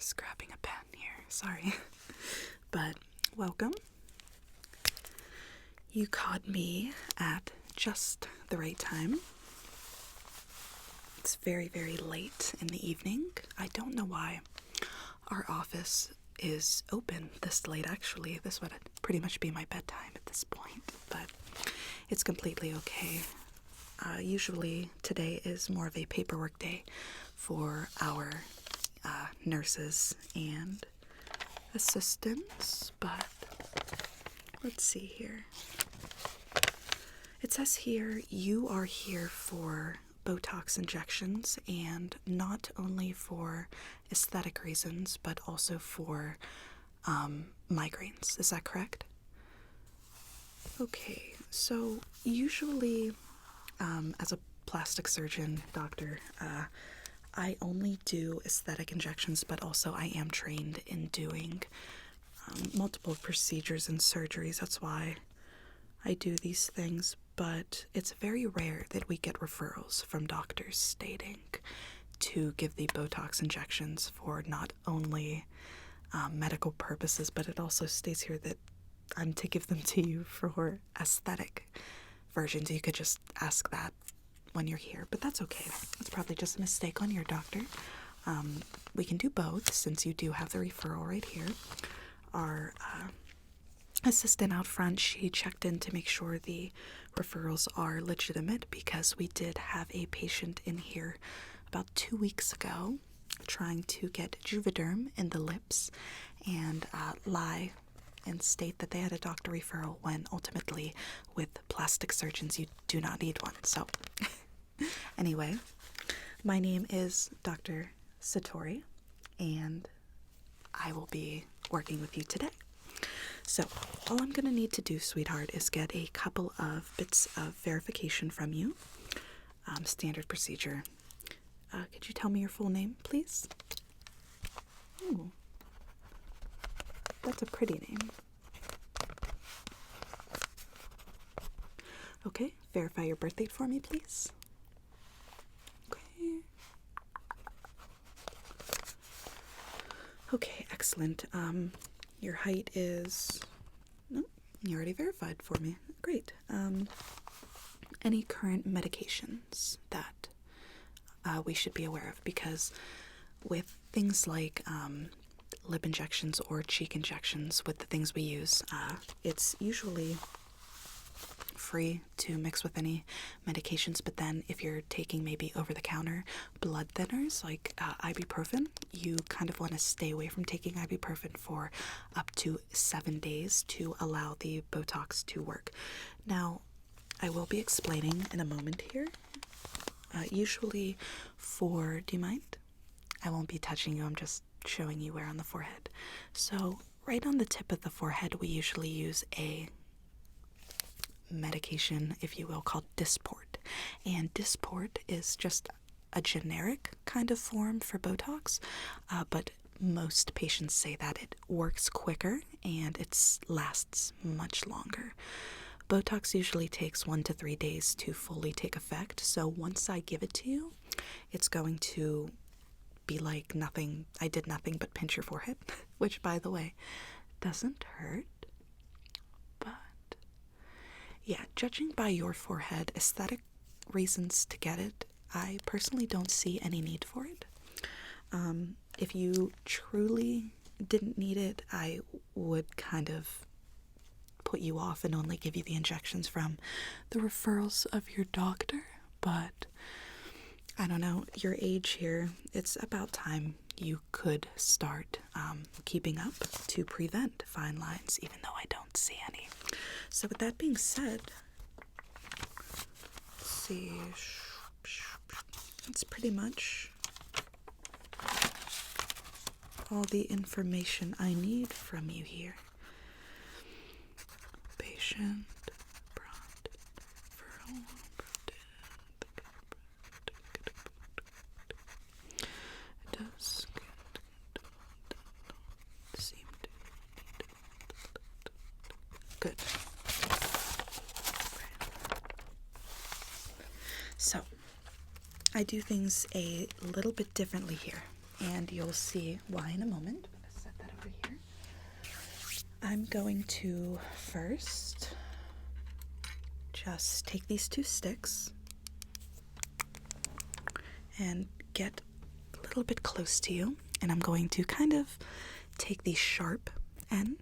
just grabbing a pen here, sorry. But welcome. You caught me at just the right time. It's very, very late in the evening. I don't know why our office is open this late, actually. This would pretty much be my bedtime at this point, but it's completely okay. Usually today is more of a paperwork day for our nurses and assistants, but let's see here. It says here you are here for Botox injections, and not only for aesthetic reasons, but also for migraines. Is that correct? Okay, so usually as a plastic surgeon, doctor, I only do aesthetic injections, but also I am trained in doing multiple procedures and surgeries. That's why I do these things, but it's very rare that we get referrals from doctors stating to give the Botox injections for not only medical purposes, but it also states here that I'm to give them to you for aesthetic versions. You could just ask that when you're here, but that's okay. It's probably just a mistake on your doctor. We can do both since you do have the referral right here. Our assistant out front, she checked in to make sure the referrals are legitimate, because we did have a patient in here about 2 weeks ago trying to get Juvederm in the lips and lie and state that they had a doctor referral when ultimately with plastic surgeons you do not need one. So anyway, my name is Dr. Satori, and I will be working with you today. So all I'm going to need to do, sweetheart, is get a couple of bits of verification from you. Standard procedure. Could you tell me your full name, please? Oh, that's a pretty name. Okay, verify your birth date for me, please. Okay. Okay, excellent. Your height is... No, you already verified for me. Great. Any current medications that we should be aware of? Because with things like lip injections or cheek injections, with the things we use, it's usually free to mix with any medications, but then if you're taking maybe over-the-counter blood thinners like ibuprofen, you kind of want to stay away from taking ibuprofen for up to 7 days to allow the Botox to work. Now, I will be explaining in a moment here. Usually for... Do you mind? I won't be touching you, I'm just showing you where on the forehead. So right on the tip of the forehead, we usually use a medication, if you will, called Dysport. And Dysport is just a generic kind of form for Botox, but most patients say that it works quicker and it lasts much longer. Botox usually takes 1 to 3 days to fully take effect, so once I give it to you, it's going to be like nothing. I did nothing but pinch your forehead, which, by the way, doesn't hurt. But yeah, judging by your forehead, aesthetic reasons to get it, I personally don't see any need for it. If you truly didn't need it, I would kind of put you off and only give you the injections from the referrals of your doctor. But I don't know, your age here, it's about time you could start keeping up to prevent fine lines, even though I don't see any. So with that being said, let's see, that's pretty much all the information I need from you here. Patient, does seem to good. So I do things a little bit differently here. and you'll see why in a moment. I'm going to set that over here. I'm going to first just take these 2 sticks and get a little bit close to you, and I'm going to kind of take the sharp end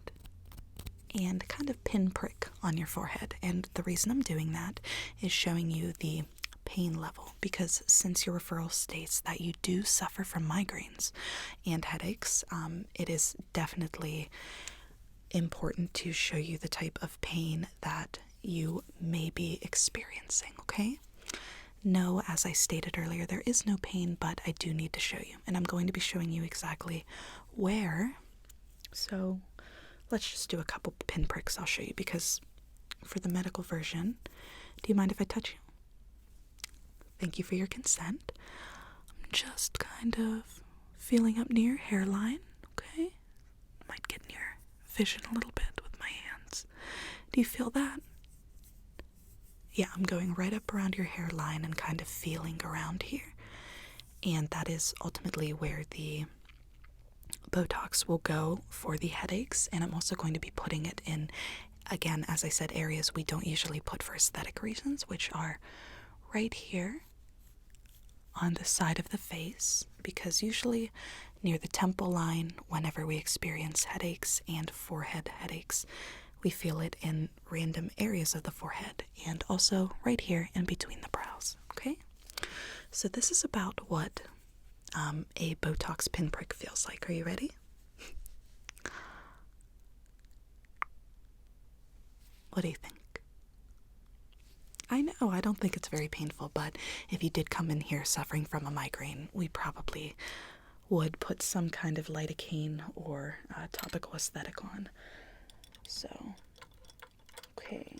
and kind of pinprick on your forehead. And the reason I'm doing that is showing you the pain level, because since your referral states that you do suffer from migraines and headaches, it is definitely important to show you the type of pain that you may be experiencing, okay? No, as I stated earlier, there is no pain, but I do need to show you, and I'm going to be showing you exactly where. So let's just do a couple pinpricks I'll show you, because for the medical version, do you mind if I touch you? Thank you for your consent. I'm just kind of feeling up near your hairline, okay? Might get in your vision a little bit with my hands. Do you feel that? Yeah, I'm going right up around your hairline and kind of feeling around here. And that is ultimately where the Botox will go for the headaches, and I'm also going to be putting it in, again, as I said, areas we don't usually put for aesthetic reasons, which are right here on the side of the face, because usually near the temple line, whenever we experience headaches and forehead headaches, we feel it in random areas of the forehead, and also right here in between the brows, okay? So this is about what a Botox pinprick feels like. Are you ready? What do you think? I know, I don't think it's very painful, but if you did come in here suffering from a migraine, we probably would put some kind of lidocaine or topical aesthetic on. So, okay.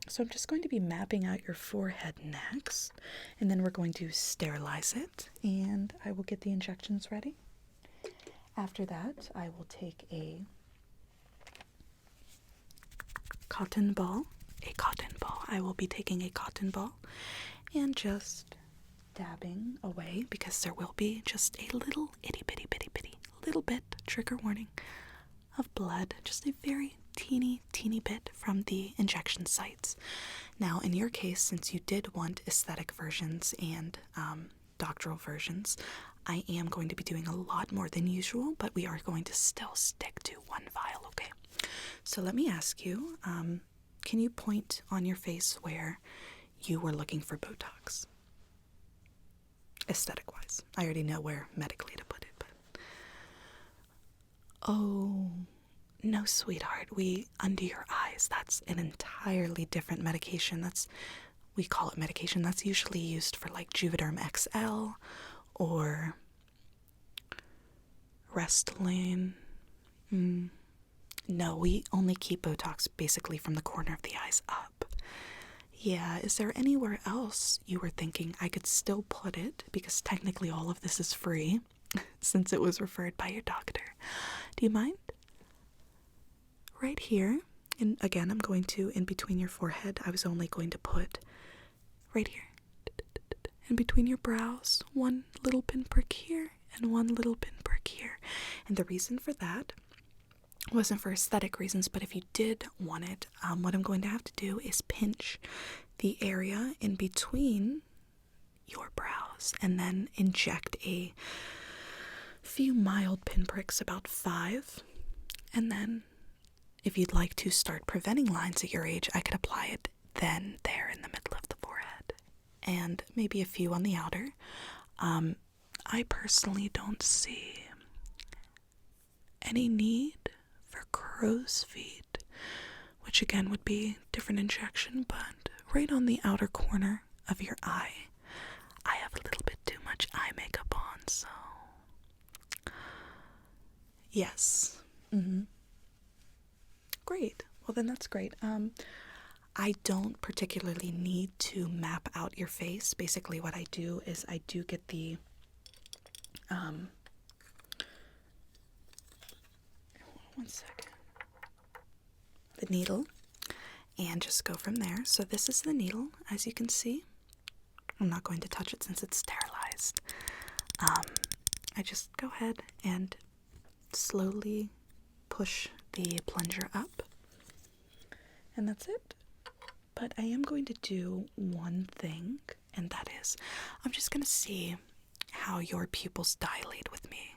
So I'm just going to be mapping out your forehead next, and then we're going to sterilize it, and I will get the injections ready. After that, I will take a cotton ball. I will be taking a cotton ball and just dabbing away, because there will be just a little itty bitty little bit, trigger warning, of blood, just a very teeny bit from the injection sites. Now, in your case, since you did want aesthetic versions and doctoral versions, I am going to be doing a lot more than usual, but we are going to still stick to 1 vial, okay? So let me ask you, can you point on your face where you were looking for Botox? Aesthetic-wise. I already know where medically to put it, but... Oh... No, sweetheart, under your eyes, that's an entirely different medication. We call it medication. That's usually used for like Juvederm XL or Restylane. No, we only keep Botox basically from the corner of the eyes up. Yeah, is there anywhere else you were thinking I could still put it? Because technically all of this is free since it was referred by your doctor. Do you mind? Right here, and again, I'm going to, in between your forehead, I was only going to put right here, in between your brows, 1 little pinprick here, and 1 little pinprick here. And the reason for that wasn't for aesthetic reasons, but if you did want it, what I'm going to have to do is pinch the area in between your brows, and then inject a few mild pinpricks, about 5, and then if you'd like to start preventing lines at your age, I could apply it then there in the middle of the forehead, and maybe a few on the outer. I personally don't see any need for crow's feet, which again would be different injection, but right on the outer corner of your eye, I have a little bit too much eye makeup on, so yes. Great. Well, then that's great. I don't particularly need to map out your face. Basically what I do is I do get the one second, the needle, and just go from there. So this is the needle, as you can see. I'm not going to touch it since it's sterilized. I just go ahead and slowly push the plunger up, and that's it. But I am going to do one thing, and that is I'm just going to see how your pupils dilate with me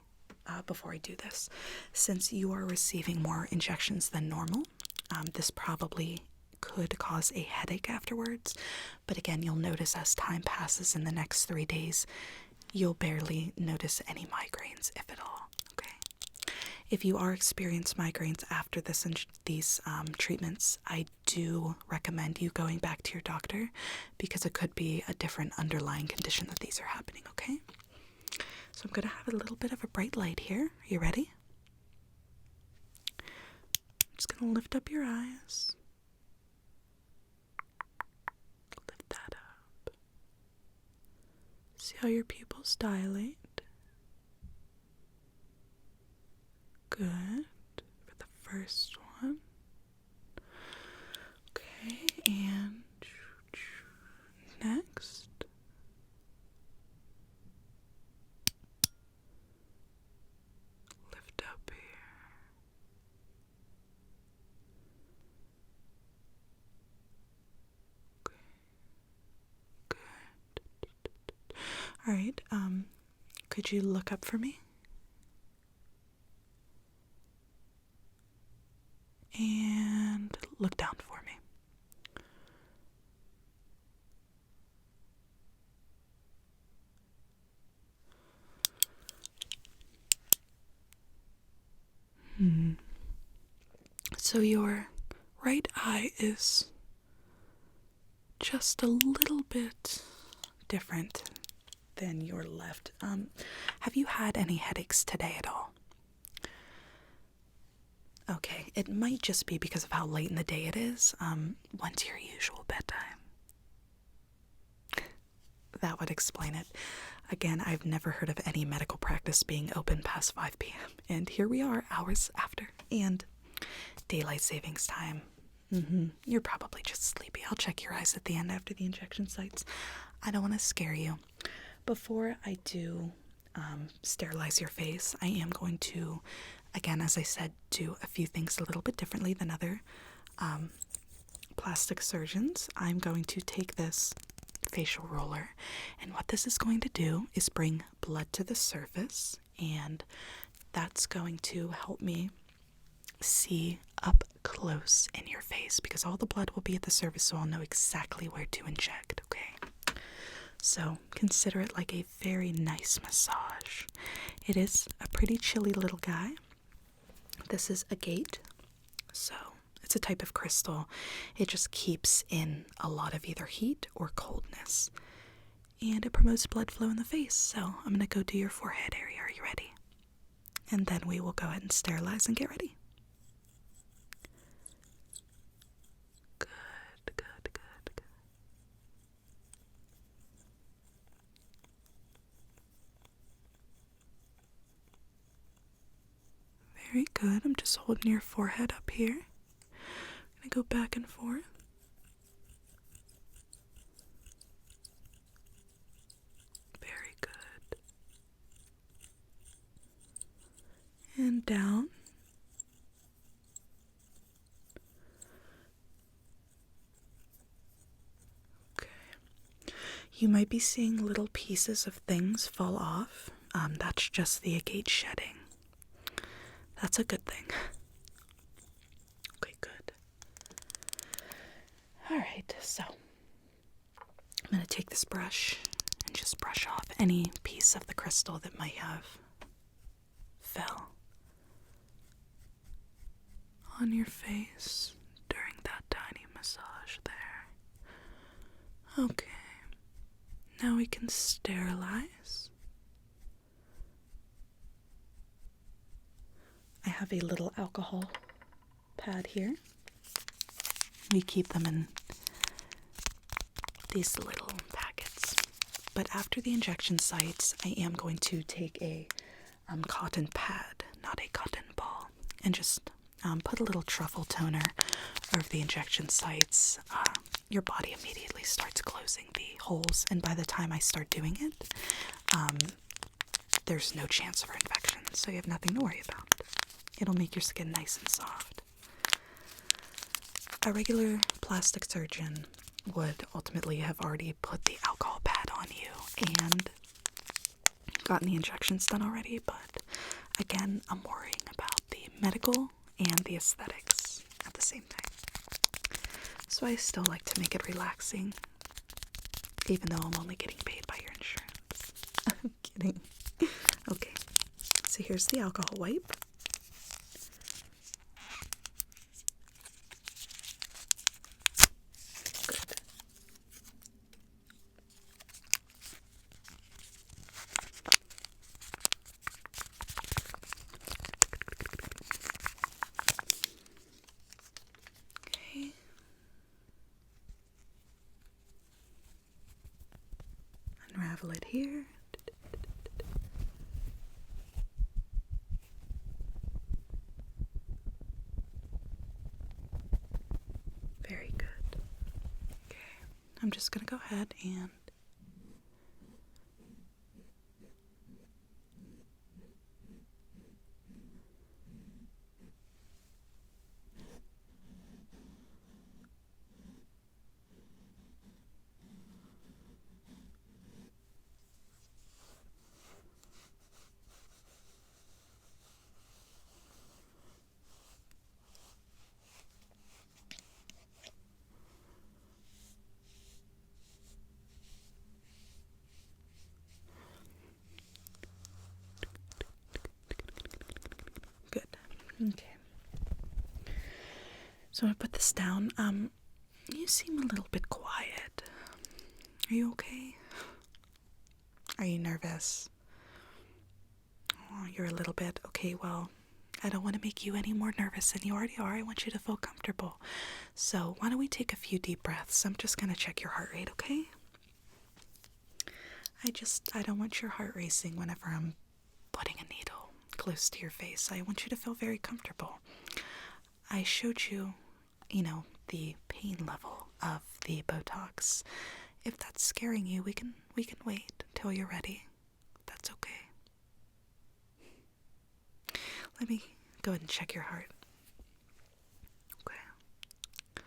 before I do this. Since you are receiving more injections than normal, this probably could cause a headache afterwards. But again, you'll notice as time passes in the next 3 days, you'll barely notice any migraines, if at all. Okay. If you are experiencing migraines after these treatments, I do recommend you going back to your doctor, because it could be a different underlying condition that these are happening. Okay. So I'm going to have a little bit of a bright light here. Are you ready? I'm just going to lift up your eyes. Lift that up. See how your pupils dilate. Good. For the first one. Okay, and next. Lift up here. Okay. Good. All right, could you look up for me? And look down for me. So your right eye is just a little bit different than your left. Have you had any headaches today at all? Okay, it might just be because of how late in the day it is. When's your usual bedtime? That would explain it. Again, I've never heard of any medical practice being open past 5 p.m. And here we are, hours after. And daylight savings time. You're probably just sleepy. I'll check your eyes at the end after the injection sites. I don't want to scare you. Before I do sterilize your face, I am going to, again, as I said, do a few things a little bit differently than other plastic surgeons. I'm going to take this facial roller, and what this is going to do is bring blood to the surface, and that's going to help me see up close in your face, because all the blood will be at the surface, so I'll know exactly where to inject. Okay, so consider it like a very nice massage. It is a pretty chilly little guy. This is agate, so it's a type of crystal. It just keeps in a lot of either heat or coldness, and it promotes blood flow in the face. So I'm going to go do your forehead area. Are you ready? And then we will go ahead and sterilize and get ready. Good, good, good, good. Very good. I'm just holding your forehead up here. I'm going to go back and forth. Very good. And down. Okay. You might be seeing little pieces of things fall off. That's just the agate shedding. That's a good thing. Okay, good. Alright, so I'm going to take this brush and just brush off any piece of the crystal that might have fell on your face during that tiny massage there. Okay, now we can sterilize. I have a little alcohol pad here. We keep them in these little packets. But after the injection sites, I am going to take a cotton pad, not a cotton ball, and just put a little truffle toner over the injection sites. Your body immediately starts closing the holes, and by the time I start doing it, there's no chance for infection, so you have nothing to worry about. It'll make your skin nice and soft. A regular plastic surgeon would ultimately have already put the alcohol pad on you and gotten the injections done already, but again, I'm worrying about the medical and the aesthetics at the same time. So I still like to make it relaxing, even though I'm only getting paid by your insurance. I'm kidding. Okay, so here's the alcohol wipe. Good. Okay. Unravel it here. Very good. Okay, I'm just gonna go ahead and good. Okay. So I put this down. You seem a little bit quiet. Are you okay? Are you nervous? Oh, you're a little bit. Okay, well, I don't want to make you any more nervous than you already are. I want you to feel comfortable. So why don't we take a few deep breaths? I'm just gonna check your heart rate, okay? I don't want your heart racing whenever I'm putting a needle close to your face. I want you to feel very comfortable. I showed you, the pain level of the Botox. If that's scaring you, we can wait till you're ready. That's okay. Let me go ahead and check your heart. Okay.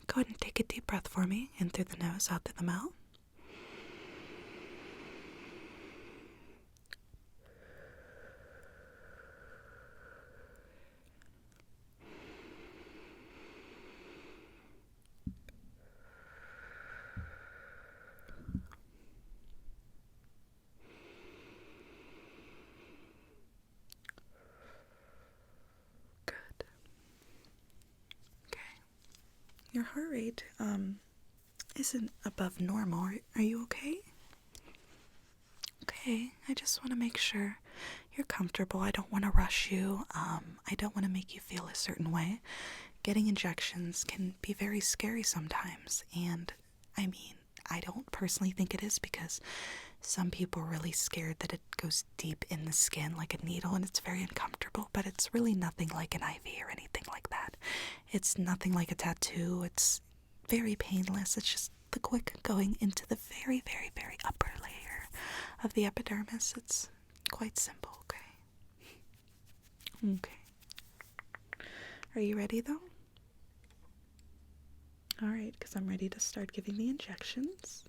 Go ahead and take a deep breath for me, in through the nose, out through the mouth. Good. Okay. Your heart rate, isn't above normal. Are you okay? Okay, I just want to make sure you're comfortable. I don't want to rush you. I don't want to make you feel a certain way. Getting injections can be very scary sometimes, and I mean, I don't personally think it is because some people are really scared that it goes deep in the skin like a needle and it's very uncomfortable, but it's really nothing like an IV or anything like that. It's nothing like a tattoo. It's very painless. It's just the quick going into the very, very, very upper layer of the epidermis. It's quite simple, okay? Okay. Are you ready though? Alright, because I'm ready to start giving the injections.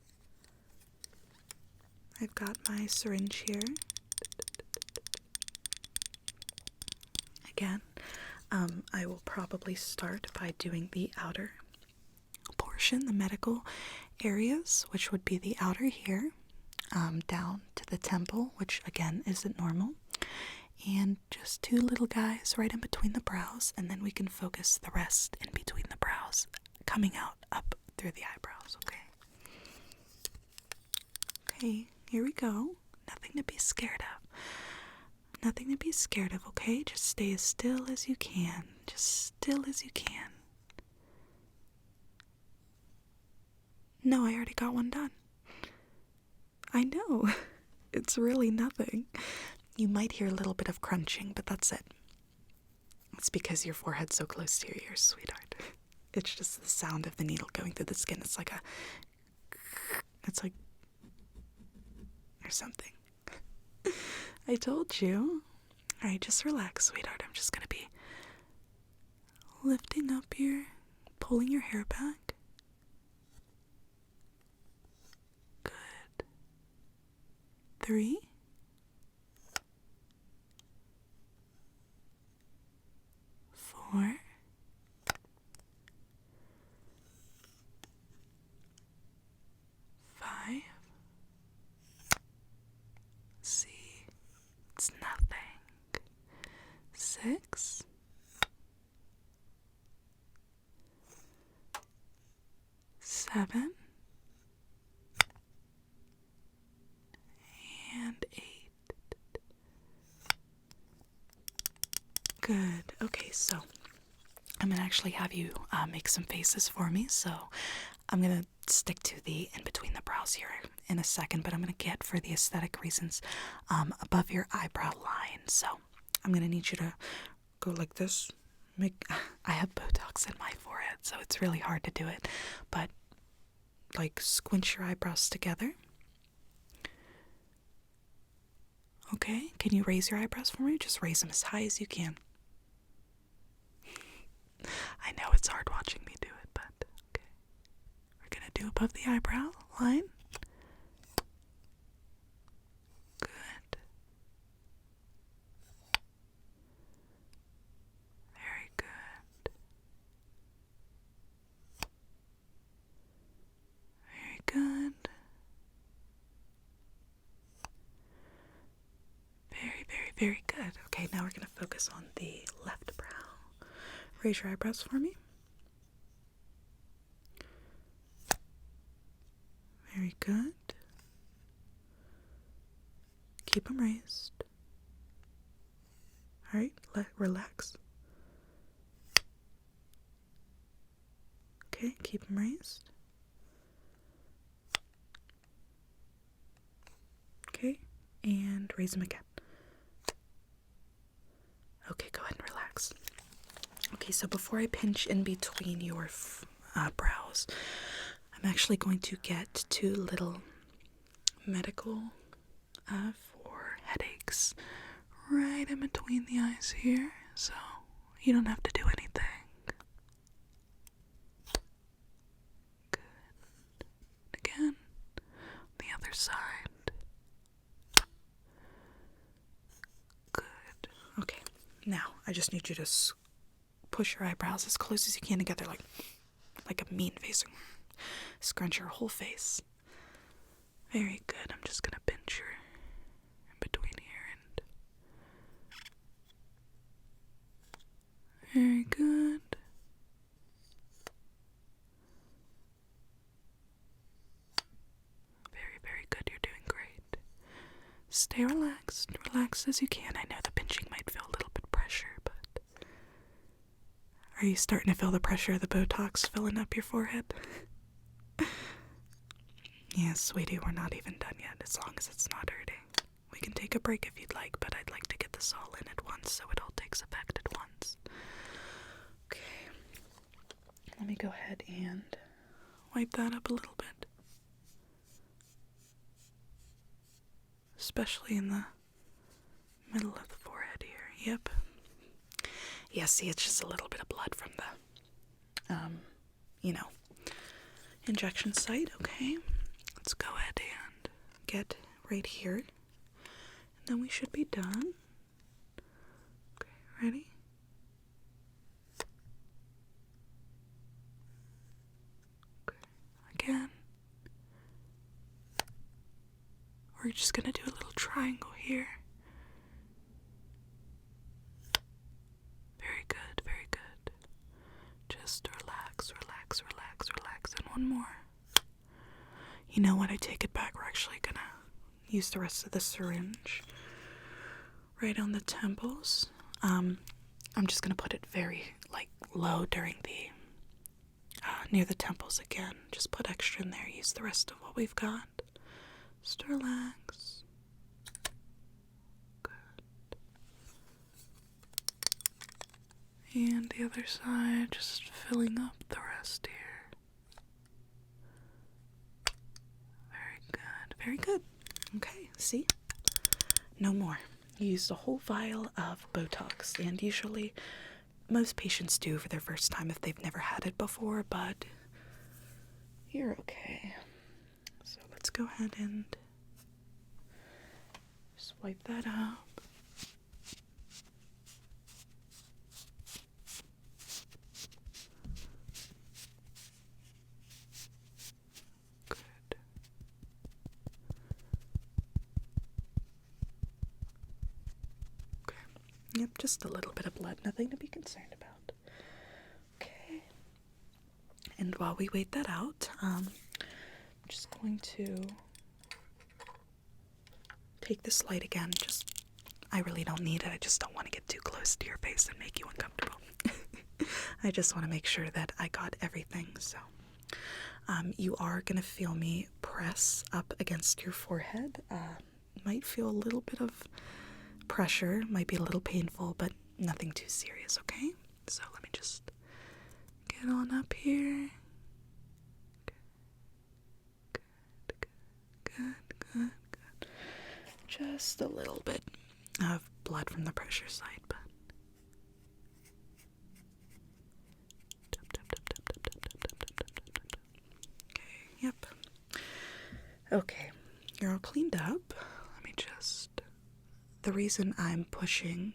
I've got my syringe here. Again, I will probably start by doing the outer portion, the medical areas, which would be the outer here, down to the temple, which again isn't normal, and just two little guys right in between the brows, and then we can focus the rest in between the brows, coming out up through the eyebrows, okay? Okay, here we go. Nothing to be scared of. Nothing to be scared of, okay? Just stay as still as you can. Just still as you can. No, I already got one done. I know. It's really nothing. You might hear a little bit of crunching, but that's it. It's because your forehead's so close to your ears, sweetheart. It's just the sound of the needle going through the skin. It's like or something. I told you. Alright, just relax, sweetheart. I'm just gonna be lifting up pulling your hair back. Good. 3. 4. 5. See, it's nothing. 6. 7. And 8. Good. Okay, so I'm gonna actually have you make some faces for me. So I'm gonna stick to the in between the brows here in a second, but I'm gonna get, for the aesthetic reasons, above your eyebrow line. So I'm gonna need you to go like this. I have Botox in my forehead, so it's really hard to do it, but like squinch your eyebrows together. Okay, can you raise your eyebrows for me? Just raise them as high as you can. I know it's hard watching me do it, but okay. We're gonna do above the eyebrow line. Good. Very good. Very good. Very, very, very good. Okay, now we're gonna focus on the left brow. Raise your eyebrows for me. Very good. Keep them raised. Alright, relax. Okay, keep them raised. Okay, and raise them again. Okay, go ahead and relax. Okay, so before I pinch in between your brows, I'm actually going to get 2 little medical for headaches right in between the eyes here, so you don't have to do anything. Good. Again, the other side. Good. Okay, now I just need you to push your eyebrows as close as you can together, like a mean face. Scrunch your whole face. Very good. I'm just gonna pinch your in between here and very good. Very, very good. You're doing great. Stay relaxed. Relax as you can. I know the pinching might feel a little bit pressure, but are you starting to feel the pressure of the Botox filling up your forehead? Yes, sweetie, we're not even done yet, as long as it's not hurting. We can take a break if you'd like, but I'd like to get this all in at once so it all takes effect at once. Okay. Let me go ahead and wipe that up a little bit. Especially in the middle of the forehead here. Yep. Yeah, see, it's just a little bit of blood from the, injection site. Okay. Let's go ahead and get right here. And then we should be done. Okay, ready? Okay, again. We're just gonna do a little triangle here. Very good, very good. Just relax, relax, relax, relax. And one more. You know what? I take it back. We're actually gonna use the rest of the syringe right on the temples. I'm just gonna put it very, low during the, near the temples again. Just put extra in there. Use the rest of what we've got. Just relax. Good. And the other side, just filling up the rest here. Very good. Okay, see? no more. You used a whole vial of Botox, and usually most patients do for their first time if they've never had it before, but you're okay. So let's go ahead and swipe that up. Good. Okay. Yep, just a little bit of blood, nothing to be concerned about. Okay. And while we wait that out, I'm just going to take this light again. I really don't need it. I just don't want to get too close to your face and make you uncomfortable. I just want to make sure that I got everything. So, you are going to feel me press up against your forehead. Might feel a little bit of pressure, might be a little painful, but nothing too serious, okay? So let me just get on up here. Good. Just a little bit of blood from the pressure side, but okay, yep. Okay, you're all cleaned up. Let me just, the reason I'm pushing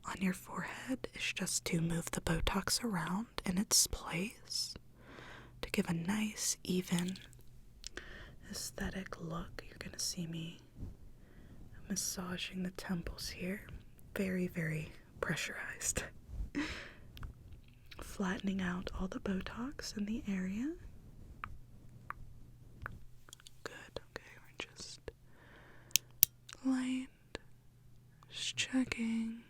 on your forehead is just to move the Botox around in its place to give a nice, even, aesthetic look. You're gonna see me massaging the temples here. Very, very pressurized. Flattening out all the Botox in the area. Good, okay, we're just light, just checking.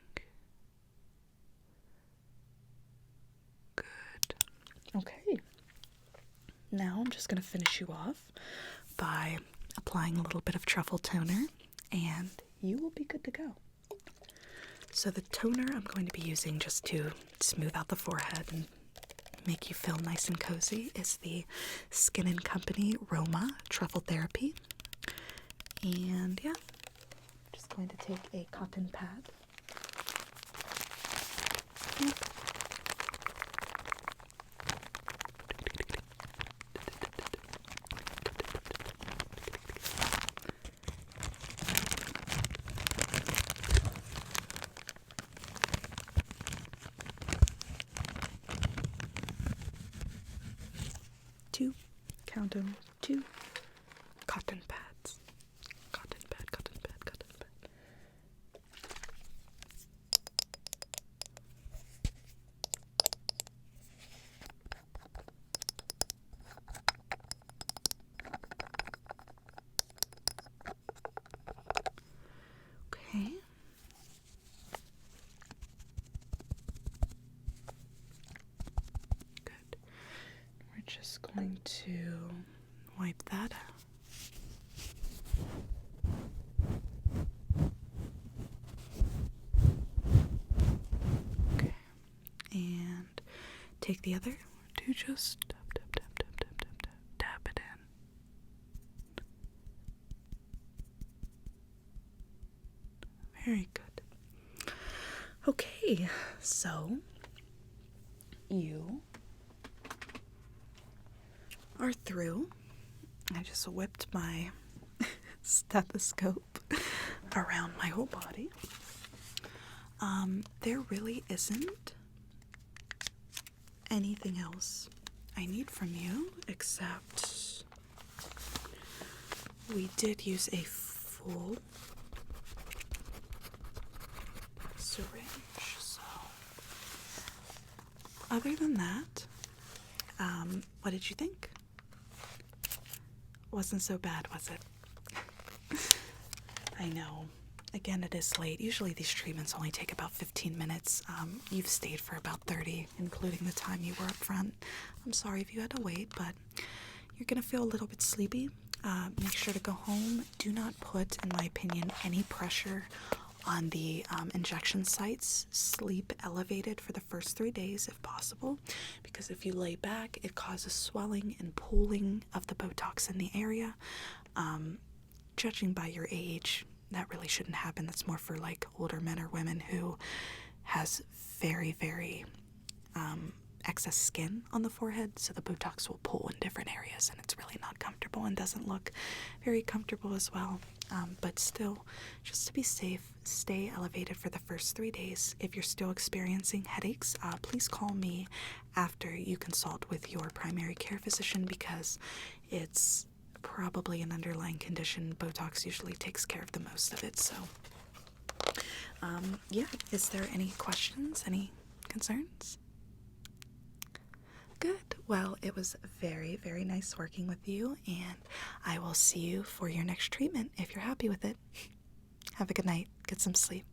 Good. Okay. Now I'm just going to finish you off by applying a little bit of truffle toner, and you will be good to go. So the toner I'm going to be using just to smooth out the forehead and make you feel nice and cozy is the Skin & Company Roma Truffle Therapy. And yeah, just going to take a cotton pad. Yep. Count them, 2 cotton pads. Cotton pad. Okay. Good. We're just going to wipe that out. Okay. And take the other to just tap it in. Very good. Okay, so you are through. I just whipped my stethoscope around my whole body. There really isn't anything else I need from you except we did use a full syringe, so other than that, what did you think? Wasn't so bad, was it? I know. Again, it is late. Usually these treatments only take about 15 minutes. You've stayed for about 30, including the time you were up front. I'm sorry if you had to wait, but you're going to feel a little bit sleepy. Make sure to go home. Do not put, in my opinion, any pressure on the injection sites. Sleep elevated for the first 3 days if possible, because if you lay back, it causes swelling and pooling of the Botox in the area. Judging by your age, that really shouldn't happen. That's more for like older men or women who has very, very excess skin on the forehead, so the Botox will pull in different areas and it's really not comfortable and doesn't look very comfortable as well. But still, just to be safe, stay elevated for the first 3 days. If you're still experiencing headaches, please call me after you consult with your primary care physician, because it's probably an underlying condition. Botox usually takes care of the most of it. So yeah, is there any questions, any concerns? Good. Well, it was very, very nice working with you, and I will see you for your next treatment if you're happy with it. Have a good night. Get some sleep.